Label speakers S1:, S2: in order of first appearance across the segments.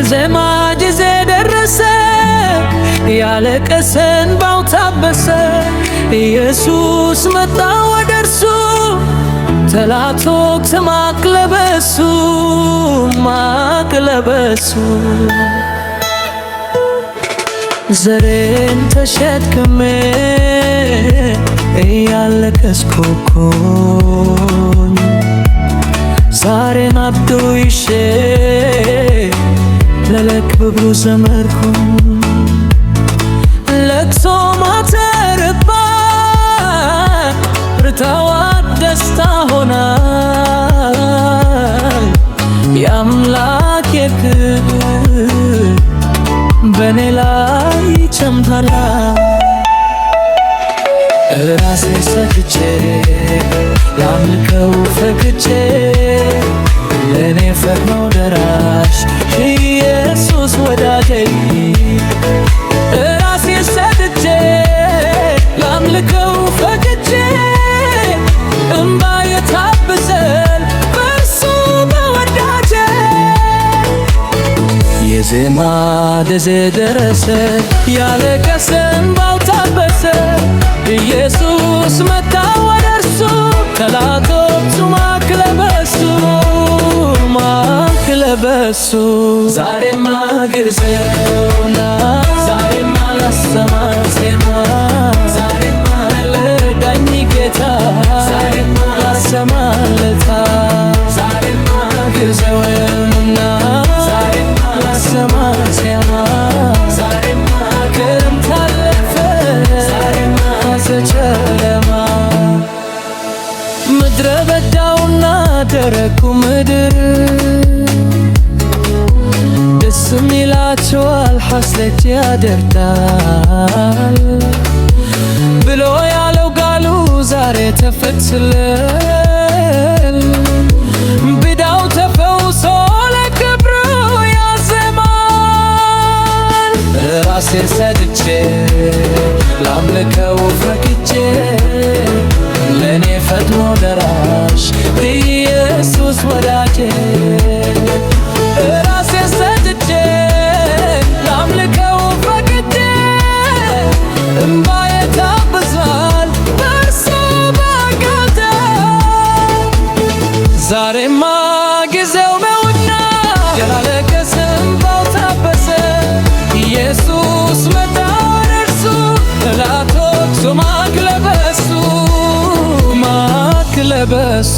S1: የዜማ ጊዜ ደረሰ ያለቀሰ እንባው ታበሰ ኢየሱስ መጣ ወደ እርሱ ጠላቶች ማቅ ለበሱ ማቅ ለበሱ ዘሬን ተሸክሜ እያለቀስኩኝ ዛሬን አብዶ ይሼ ለክብሩ ዘመርኩኝ ለቅሶ ማተርባ ብርታዋት ደስታ ሆና የአምላክ ክብር በኔ ላይ ጨምታላ ራሴ ሰጥቼ ላምልከው ፈቅጄ ለኔ ፈጥኖ ደራሽ ኢየሱስ ወዳጄ ራሴ ሰጥቼ ላምልከው ፈቅጄ እምባዬ ታብሰል በእርሱ በወዳጄ የዜማ ጊዜ ደረሰ ያለቀሰ እንባው ታበሰ ኢየሱስ መጣ ወደ እርሱ ጠላቶቹ ማቅ ለበሱ ማቅ ለበሱ ዛሬማ ጊዜው ነው ዛሬማ ላሰማ ዜማ ዛሬማ ልዳኝ ጌታ ዛሬማ ላሰማ ለታ ዛሬማ ጊዜው ነው ዛሬማ ላሰማ ዜማ ዛሬማ ክረምት አለፈ ዛሬማ ጨለማ ምድረ በዳውና ደረቁ ምድር ደስ ይላቸዋል ሐሴት ያደርጋል ብሎ ያለው ቃሉ ዛሬ ተፈጽሟል ብዳው ተፈውሶ ለክብሩ ያዜማል ራሴን ሰጥቼ ላምልከው ፈቅጄ ለኔ ፈጥኖ ደራሽ ኢየሱስ ወዳጄ ራሴን ሰጥቼ ላምልከው ፈቅጄ እምባዬ ታብሷል በእርሱ በቀተ ዛሬማ ጊዜው ነውና ያላለቀሰ እንባው ታበሰ ኢየሱስ መጣ ወደ እርሱ ጠላቶቹ ማቅ ለበሱ ማቅ ለበሱ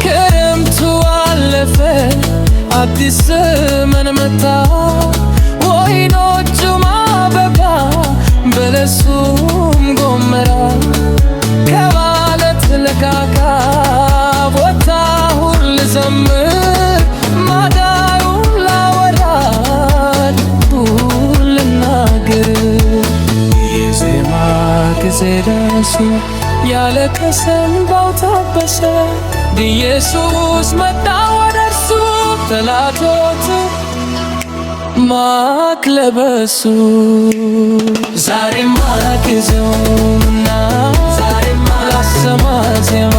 S1: ክረምቱ አለፈ አዲስ ዘመን መጣ ወይኖቹም አበባ በለሱም ጎመራ ከማለት ለካካብ ወጣሁኝ ልዘምር ማዳኑን ላወራል ልናገር የዜማ ጊዜ ደረሰ ያለቀሰ እንባው ታበሰ ኢየሱስ መጣ ወደ እርሱ ጠላቶቹ ማቅ ለበሱ ዛሬማ ጊዜው ነው ዛሬማ ላሰማ ዜማ